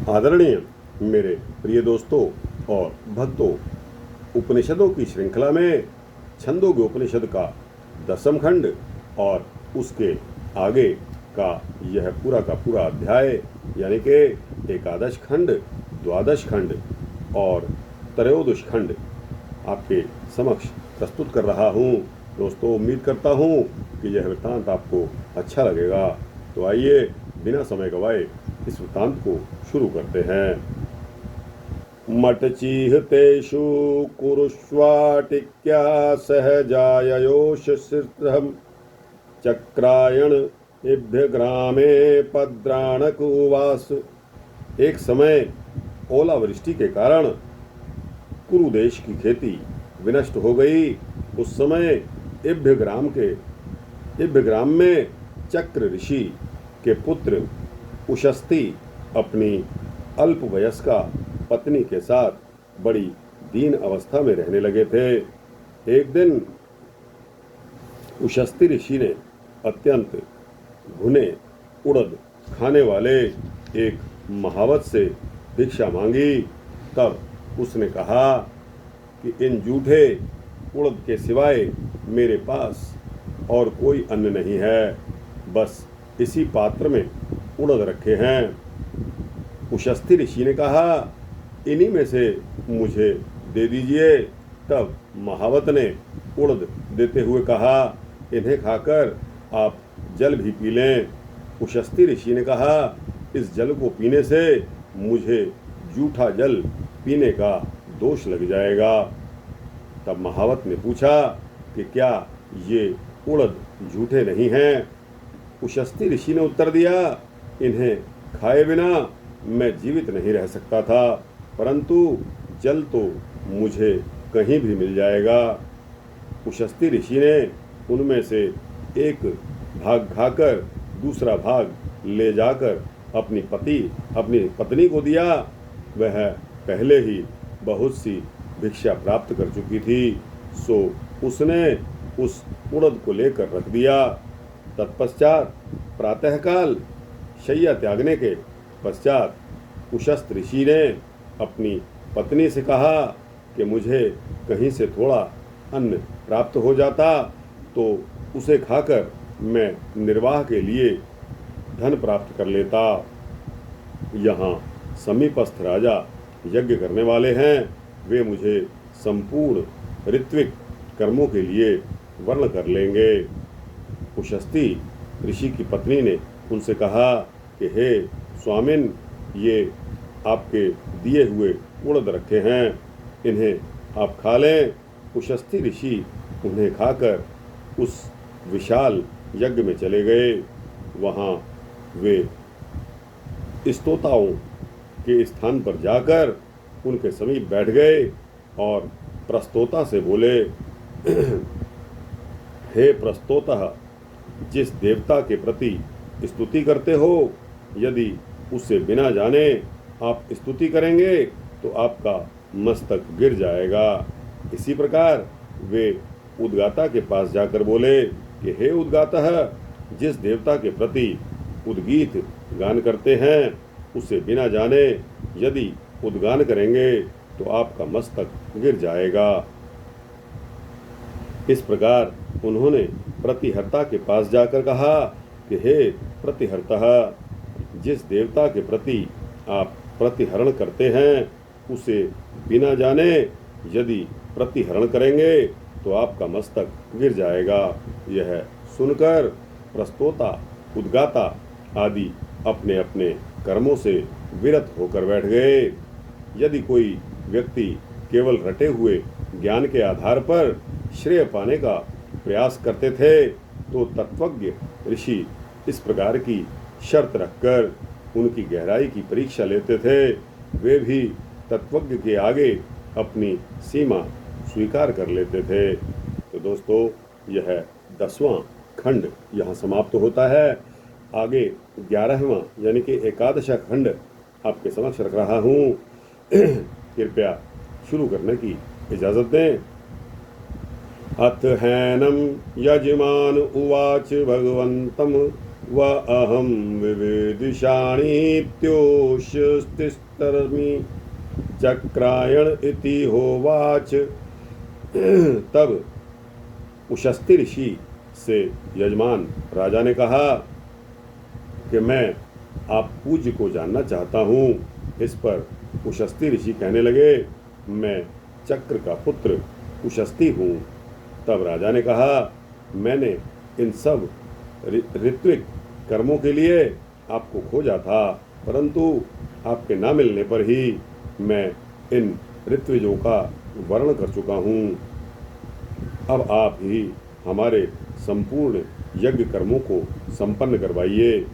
आदरणीय मेरे प्रिय दोस्तों और भक्तों, उपनिषदों की श्रृंखला में छंदोग्योपनिषद का 10वां खंड और उसके आगे का यह पूरा का पूरा अध्याय यानी कि एकादश खंड, द्वादश खंड और त्रयोदश खंड आपके समक्ष प्रस्तुत कर रहा हूँ। दोस्तों, उम्मीद करता हूँ कि यह वृत्तांत आपको अच्छा लगेगा। तो आइए बिना समय गवाए इस वृत्तांत को शुरू करते हैं। मटचिहतेषु कुरुष्वाटिक्या सहजाययोष सित्रहम चक्रायण इभ्य ग्रामे पद्राणकुवास। एक समय ओलावृष्टि के कारण कुरु देश की खेती विनष्ट हो गई। उस समय इभ्य ग्राम में चक्र ऋषि के पुत्र उशस्ती अपनी अल्पवयस्का पत्नी के साथ बड़ी दीन अवस्था में रहने लगे थे। एक दिन उशस्ती ऋषि ने अत्यंत भुने उड़द खाने वाले एक महावत से भिक्षा मांगी। तब उसने कहा कि इन जूठे उड़द के सिवाय मेरे पास और कोई अन्न नहीं है, बस इसी पात्र में उड़द रखे हैं। उशस्ती ऋषि ने कहा, इन्हीं में से मुझे दे दीजिए। तब महावत ने उड़द देते हुए कहा, इन्हें खाकर आप जल भी पी लें। उशस्ती ऋषि ने कहा, इस जल को पीने से मुझे जूठा जल पीने का दोष लग जाएगा। तब महावत ने पूछा कि क्या ये उड़द झूठे नहीं हैं? उशस्ती ऋषि ने उत्तर दिया, इन्हें खाए बिना मैं जीवित नहीं रह सकता था, परंतु जल तो मुझे कहीं भी मिल जाएगा। उशस्ती ऋषि ने उनमें से एक भाग खाकर दूसरा भाग ले जाकर अपनी पत्नी को दिया। वह पहले ही बहुत सी भिक्षा प्राप्त कर चुकी थी, सो उसने उस उड़द को लेकर रख दिया। तत्पश्चात प्रातःकाल शैया त्यागने के पश्चात उशस्त ऋषि ने अपनी पत्नी से कहा कि मुझे कहीं से थोड़ा अन्न प्राप्त हो जाता तो उसे खाकर मैं निर्वाह के लिए धन प्राप्त कर लेता। यहाँ समीपस्थ राजा यज्ञ करने वाले हैं, वे मुझे संपूर्ण ऋत्विक कर्मों के लिए वर्ण कर लेंगे। उशस्ती ऋषि की पत्नी ने उनसे कहा कि हे स्वामिन, ये आपके दिए हुए उड़द रखे हैं, इन्हें आप खा लें। उशस्ती ऋषि उन्हें खाकर उस विशाल यज्ञ में चले गए। वहाँ वे स्तोताओं के स्थान पर जाकर उनके समीप बैठ गए और प्रस्तोता से बोले, हे प्रस्तोता, जिस देवता के प्रति स्तुति करते हो, यदि उससे बिना जाने आप स्तुति करेंगे तो आपका मस्तक गिर जाएगा। इसी प्रकार वे उद्गाता के पास जाकर बोले कि हे उद्गाता, जिस देवता के प्रति उद्गीत गान करते हैं, उसे बिना जाने यदि उद्गान करेंगे तो आपका मस्तक गिर जाएगा। इस प्रकार उन्होंने प्रतिहर्ता के पास जाकर कहा कि हे प्रतिहर्ता, जिस देवता के प्रति आप प्रतिहरण करते हैं, उसे बिना जाने यदि प्रतिहरण करेंगे तो आपका मस्तक गिर जाएगा। यह सुनकर प्रस्तोता, उद्गाता आदि अपने अपने कर्मों से विरत होकर बैठ गए। यदि कोई व्यक्ति केवल रटे हुए ज्ञान के आधार पर श्रेय पाने का प्रयास करते थे तो तत्वज्ञ ऋषि इस प्रकार की शर्त रखकर उनकी गहराई की परीक्षा लेते थे। वे भी तत्वज्ञ के आगे अपनी सीमा स्वीकार कर लेते थे। तो दोस्तों, यह 10वां खंड यहाँ समाप्त होता है। आगे 11वां यानी कि एकादश खंड आपके समक्ष रख रहा हूँ। कृपया शुरू करने की इजाज़त दें। अथ हैनं यजमान उवाच भगवन्तं व अहम विविदिषाणीत्योषस्तिस्तरमि चक्रायण इति होवाच। तब उशस्ति ऋषि से यजमान राजा ने कहा कि मैं आप पूज्य को जानना चाहता हूँ। इस पर उशस्ति ऋषि कहने लगे, मैं चक्र का पुत्र उशस्ति हूँ। तब राजा ने कहा, मैंने इन सब ऋत्विक कर्मों के लिए आपको खोजा था, परंतु आपके ना मिलने पर ही मैं इन ऋत्विजों का वर्ण कर चुका हूँ। अब आप ही हमारे संपूर्ण यज्ञ कर्मों को संपन्न करवाइए।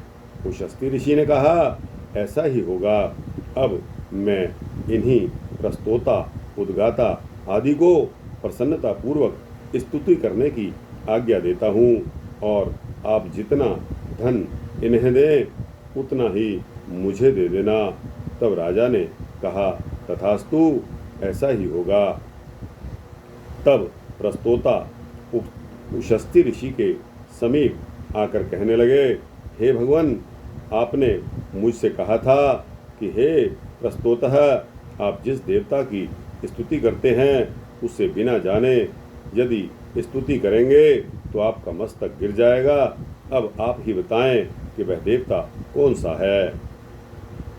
उशस्ति ऋषि ने कहा, ऐसा ही होगा। अब मैं इन्हीं प्रस्तोता, उद्गाता आदि को प्रसन्नता पूर्वक स्तुति करने की आज्ञा देता हूँ, और आप जितना धन इन्हें दें उतना ही मुझे दे देना। तब राजा ने कहा, तथास्तु, ऐसा ही होगा। तब प्रस्तोता उशस्ति ऋषि के समीप आकर कहने लगे, हे भगवान, आपने मुझसे कहा था कि हे प्रस्तोतः, आप जिस देवता की स्तुति करते हैं उसे बिना जाने यदि स्तुति करेंगे तो आपका मस्तक गिर जाएगा। अब आप ही बताएं कि वह देवता कौन सा है।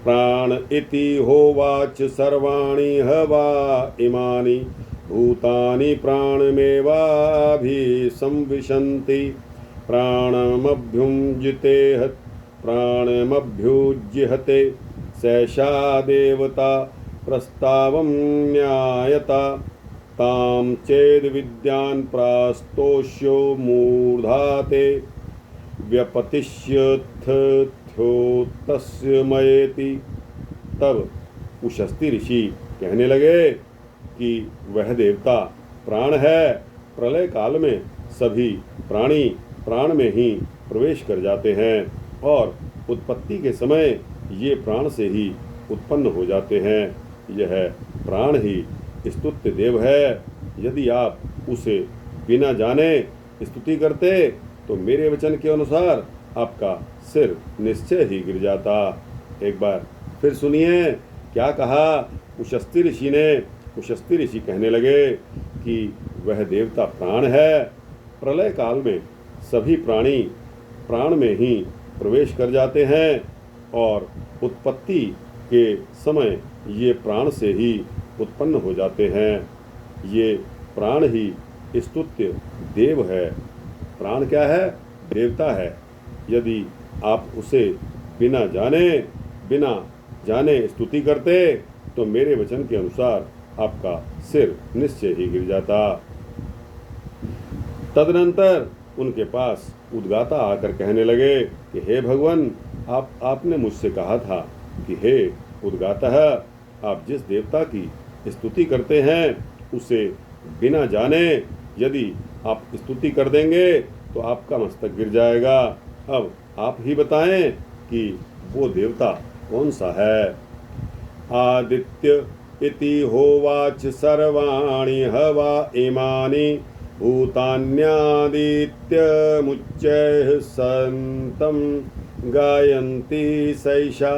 प्राण इति होवाच सर्वाणि हवा इमानि भूतानि प्राणमेवाभिसंविशन्ति प्राणमभ्युज्यहते सैषा देवता प्रस्तावं न्यायता तां चेद विद्यान् प्रास्तोष्यो मूर्धाते व्यपतिष्यथ्योतस्य मयेति। तब उशस्ति ऋषि कहने लगे कि वह देवता प्राण है। प्रलय काल में सभी प्राणी प्राण में ही प्रवेश कर जाते हैं और उत्पत्ति के समय ये प्राण से ही उत्पन्न हो जाते हैं। यह प्राण ही स्तुत्य देव है। यदि आप उसे बिना जाने स्तुति करते तो मेरे वचन के अनुसार आपका सिर निश्चय ही गिर जाता। एक बार फिर सुनिए क्या कहा उशस्ति ऋषि ने। उशस्ति ऋषि कहने लगे कि वह देवता प्राण है। प्रलय काल में सभी प्राणी प्राण में ही प्रवेश कर जाते हैं और उत्पत्ति के समय ये प्राण से ही उत्पन्न हो जाते हैं। ये प्राण ही स्तुत्य देव है। प्राण क्या है? देवता है। यदि आप उसे बिना जाने स्तुति करते तो मेरे वचन के अनुसार आपका सिर निश्चय ही गिर जाता। तदनंतर उनके पास उद्गाता आकर कहने लगे कि हे भगवान, आपने मुझसे कहा था कि हे उद्गातः, आप जिस देवता की स्तुति करते हैं उसे बिना जाने यदि आप स्तुति कर देंगे तो आपका मस्तक गिर जाएगा। अब आप ही बताएं कि वो देवता कौन सा है। आदित्य इति होवाच सर्वाणि हवा इमानि भूतान्यादित्यमुच्चैः सन्तं गायन्ति सैषा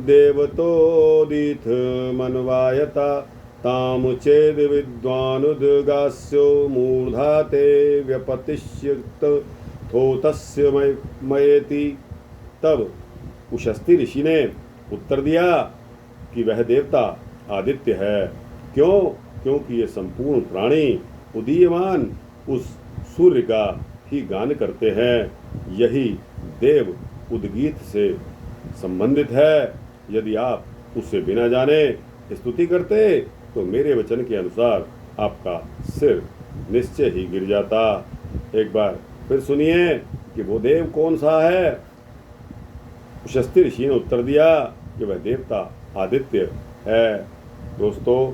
देवतोदिथ मनवायता ताम चेद विद्वानुद्गास्यो मूर्धाते व्यपतिष्यत थोतस्य मयेति। तब उशस्ति ऋषि ने उत्तर दिया कि वह देवता आदित्य है। क्यों? क्योंकि ये संपूर्ण प्राणी उदीयमान उस सूर्य का ही गान करते हैं। यही देव उद्गीत से संबंधित है। यदि आप उसे बिना जाने स्तुति करते तो मेरे वचन के अनुसार आपका सिर निश्चय ही गिर जाता। एक बार फिर सुनिए कि वो देव कौन सा है। उशस्ति ऋषि ने उत्तर दिया कि वह देवता आदित्य है। दोस्तों,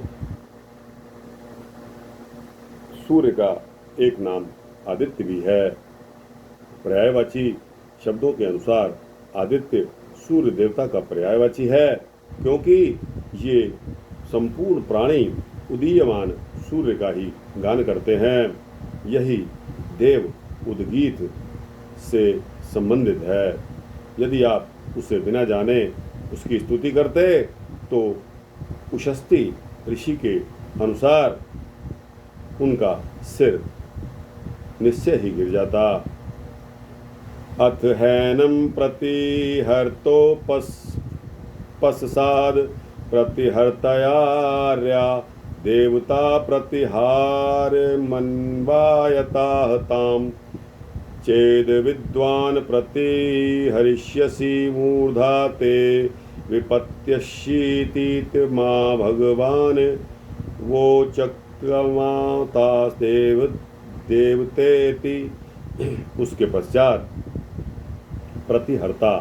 सूर्य का एक नाम आदित्य भी है। पर्यायवाची शब्दों के अनुसार आदित्य सूर्य देवता का पर्यायवाची है, क्योंकि ये संपूर्ण प्राणी उदीयमान सूर्य का ही गान करते हैं। यही देव उद्गीत से संबंधित है। यदि आप उसे बिना जाने उसकी स्तुति करते तो उशस्ती ऋषि के अनुसार उनका सिर निश्चय ही गिर जाता। अथ हैनं प्रतिहर्तोपस्साद प्रतिहर्तयार्या देवता प्रतिहार मन्वायताः ताम् चेद विद्वान् प्रतिहरिष्यसि मूर्धा ते विपत्यशीतीत मा भगवान् वो चक्रमातास्देव देवतेति। उसके पश्चात प्रतिहर्ता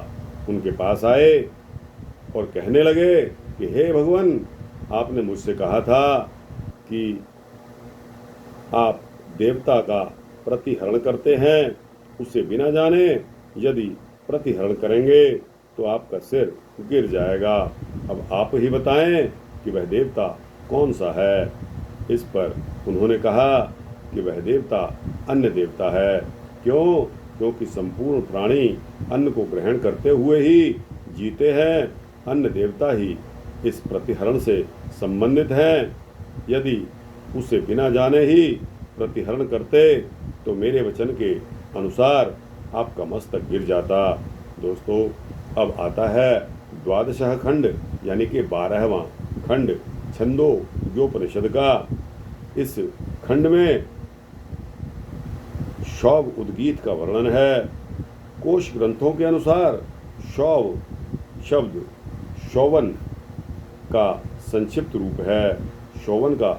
उनके पास आए और कहने लगे कि हे भगवान, आपने मुझसे कहा था कि आप देवता का प्रतिहरण करते हैं, उसे बिना जाने यदि प्रतिहरण करेंगे तो आपका सिर गिर जाएगा। अब आप ही बताएं कि वह देवता कौन सा है। इस पर उन्होंने कहा कि वह देवता अन्य देवता है। क्यों? क्योंकि संपूर्ण प्राणी अन्न को ग्रहण करते हुए ही जीते हैं। अन्य देवता ही इस प्रतिहरण से संबंधित हैं। यदि उसे बिना जाने ही प्रतिहरण करते तो मेरे वचन के अनुसार आपका मस्तक गिर जाता। दोस्तों, अब आता है 12वां खंड यानी कि 12वां खंड छंदोग्योपनिषद का। इस खंड में शौव उद्गीत का वर्णन है। कोश ग्रंथों के अनुसार शौव शब्द शौवन का संक्षिप्त रूप है। शौवन का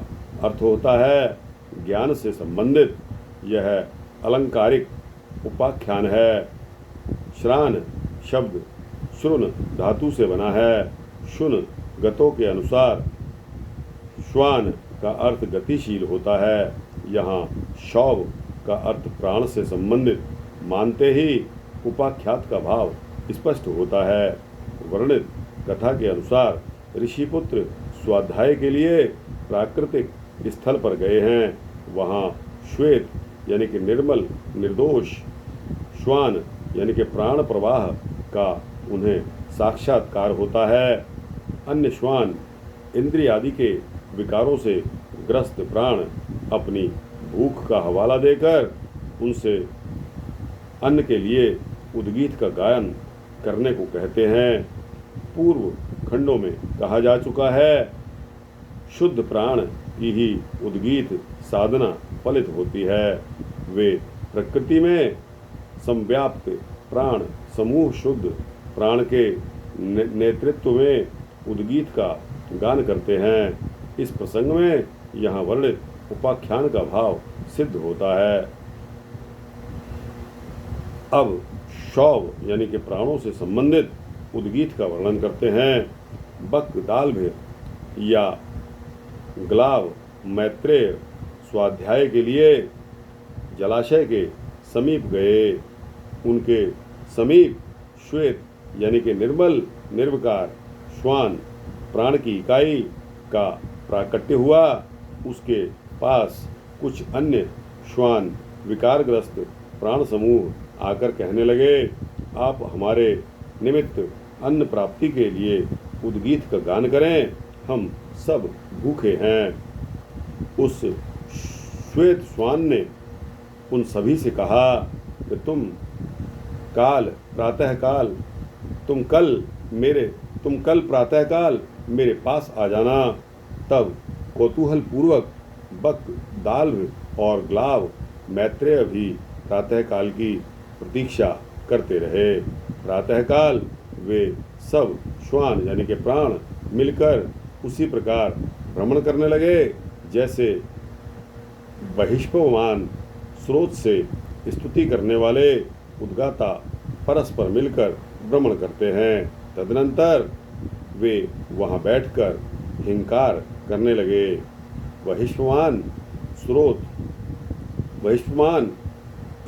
अर्थ होता है ज्ञान से संबंधित। यह अलंकारिक उपाख्यान है। श्रान शब्द श्रुन धातु से बना है। शुन गतों के अनुसार श्वान का अर्थ गतिशील होता है। यहाँ शौव का अर्थ प्राण से संबंधित मानते ही उपाख्यात का भाव स्पष्ट होता है। वर्णित कथा के अनुसार ऋषिपुत्र स्वाध्याय के लिए प्राकृतिक स्थल पर गए हैं। वहाँ श्वेत यानी कि निर्मल निर्दोष श्वान यानी कि प्राण प्रवाह का उन्हें साक्षात्कार होता है। अन्य श्वान इंद्रिय आदि के विकारों से ग्रस्त प्राण अपनी भूख का हवाला देकर उनसे अन्न के लिए उद्गीत का गायन करने को कहते हैं। पूर्व खंडों में कहा जा चुका है, शुद्ध प्राण की ही उद्गीत साधना फलित होती है। वे प्रकृति में संव्याप्त प्राण समूह शुद्ध प्राण के नेतृत्व में उद्गीत का गान करते हैं। इस प्रसंग में यहाँ वर्णित उपाख्यान का भाव सिद्ध होता है। अब शौव यानी कि प्राणों से संबंधित उद्गीत का वर्णन करते हैं। बक दालभ या ग्लाव मैत्रेय स्वाध्याय के लिए जलाशय के समीप गए। उनके समीप श्वेत यानी कि निर्मल निर्विकार श्वान प्राण की इकाई का प्राकट्य हुआ। उसके पास कुछ अन्य श्वान विकारग्रस्त प्राण समूह आकर कहने लगे, आप हमारे निमित्त अन्न प्राप्ति के लिए उद्गीत का गान करें, हम सब भूखे हैं। उस श्वेत श्वान ने उन सभी से कहा कि तुम कल प्रातःकाल मेरे पास आ जाना। तब कौतूहल पूर्वक बक दाल्भ और ग्लाव मैत्रेय भी प्रातःकाल की प्रतीक्षा करते रहे। प्रातःकाल वे सब श्वान यानी कि प्राण मिलकर उसी प्रकार भ्रमण करने लगे जैसे बहिष्पवान स्रोत से स्तुति करने वाले उद्गाता परस्पर मिलकर भ्रमण करते हैं। तदनंतर वे वहां बैठकर हिंकार करने लगे। बहिष्पवान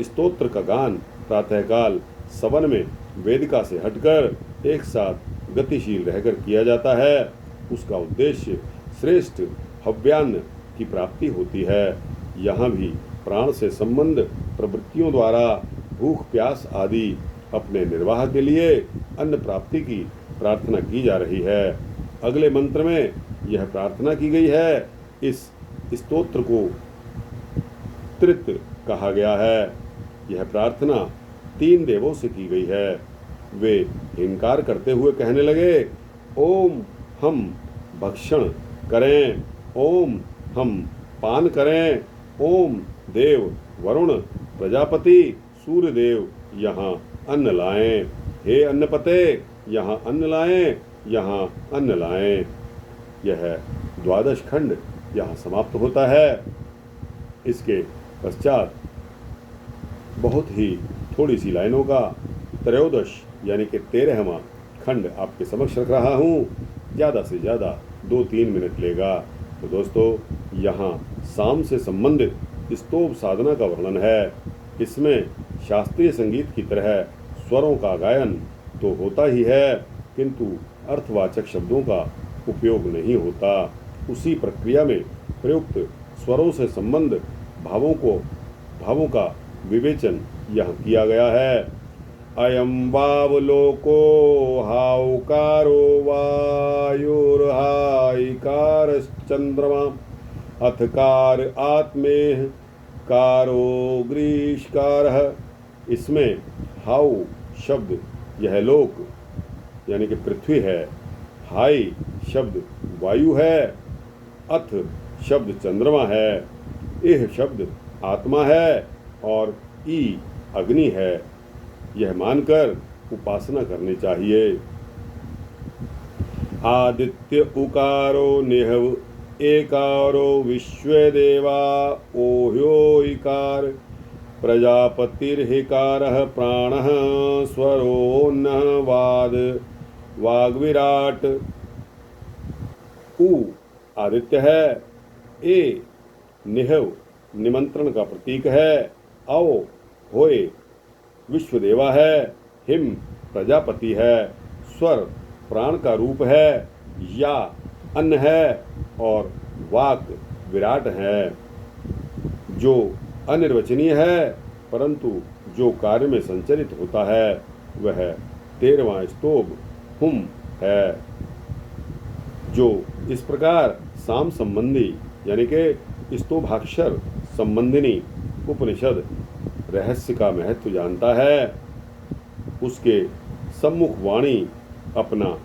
स्तोत्र का गान प्रातःकाल सवन में वेदिका से हटकर एक साथ गतिशील रहकर किया जाता है। उसका उद्देश्य श्रेष्ठ हव्यान्न की प्राप्ति होती है। यहाँ भी प्राण से संबंध प्रवृत्तियों द्वारा भूख प्यास आदि अपने निर्वाह के लिए अन्न प्राप्ति की प्रार्थना की जा रही है। अगले मंत्र में यह प्रार्थना की गई है। इस स्तोत्र को त्रित कहा गया है। यह प्रार्थना 3 देवों से की गई है। वे हिंकार करते हुए कहने लगे, ओम हम भक्षण करें, ओम हम पान करें, ओम देव वरुण प्रजापति सूर्यदेव यहाँ अन्न लाएं, हे अन्नपते यहाँ अन्न लाएं, यहाँ अन्न लाएं। यह 12 खंड यहाँ समाप्त होता है। इसके पश्चात बहुत ही थोड़ी सी लाइनों का 13 यानी कि 13वां खंड आपके समक्ष रख रहा हूँ। ज़्यादा से ज़्यादा 2-3 मिनट लेगा। तो दोस्तों, यहाँ साम से संबंधित स्तोभ साधना का वर्णन है। इसमें शास्त्रीय संगीत की तरह स्वरों का गायन तो होता ही है, किंतु अर्थवाचक शब्दों का उपयोग नहीं होता। उसी प्रक्रिया में प्रयुक्त स्वरों से संबंध भावों का विवेचन यहाँ किया गया है। अयम वावलोको हाउकारो वायुर्हाइकार चंद्रमा अथकार आत्मेह कारो ग्रीष्कारः। इसमें हाउ शब्द यह लोक यानी कि पृथ्वी है, हाई शब्द वायु है, अथ शब्द चंद्रमा है, एह शब्द आत्मा है और ई अग्नि है। यह मानकर उपासना करनी चाहिए। आदित्य उकारो निहव एकारो विश्वदेवा ओह्यो इकार प्रजापतिर्हिकारः प्राणः स्वरोन्नः वाग्विराट। उ आदित्य है, ए निहव निमंत्रण का प्रतीक है, आओ होए विश्वदेवा है, हिम प्रजापति है, स्वर प्राण का रूप है, या अन्न है और वाक विराट है। जो अनिर्वचनीय है परंतु जो कार्य में संचरित होता है वह 13वां स्तोभ हुम है। जो इस प्रकार साम संबंधी यानी कि स्तोभाक्षर संबंधिनी उपनिषद रहस्य का महत्व जानता है, उसके सम्मुख वाणी अपना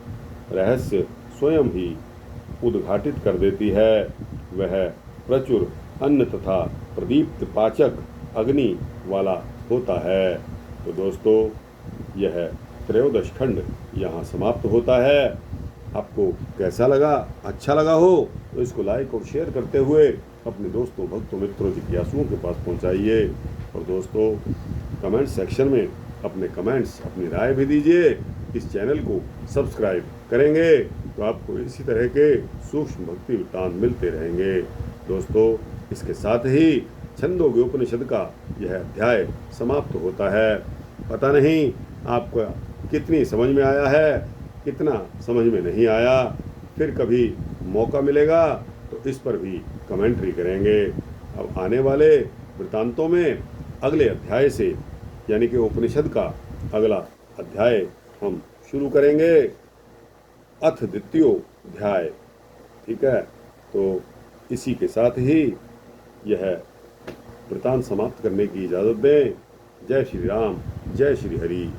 रहस्य स्वयं ही उद्घाटित कर देती है। वह प्रचुर अन्न तथा प्रदीप्त पाचक अग्नि वाला होता है। तो दोस्तों, यह 13 खंड यहाँ समाप्त होता है। आपको कैसा लगा? अच्छा लगा हो तो इसको लाइक और शेयर करते हुए अपने दोस्तों, भक्तों, मित्रों, जिज्ञासुओं के पास पहुँचाइए। और दोस्तों, कमेंट सेक्शन में अपने कमेंट्स, अपनी राय भी दीजिए। इस चैनल को सब्सक्राइब करेंगे तो आपको इसी तरह के सूक्ष्म भक्ति वृत्तांत मिलते रहेंगे। दोस्तों, इसके साथ ही छंदोग्य उपनिषद का यह अध्याय समाप्त होता है। पता नहीं आपका कितनी समझ में आया है, कितना समझ में नहीं आया। फिर कभी मौका मिलेगा तो इस पर भी कमेंट्री करेंगे। अब आने वाले वृत्तांतों में अगले अध्याय से यानी कि उपनिषद का अगला अध्याय हम शुरू करेंगे, अथ द्वितीयो अध्याय। ठीक है, तो इसी के साथ ही यह वृत्तांत समाप्त करने की इजाज़त दें। जय श्री राम, जय श्री हरि।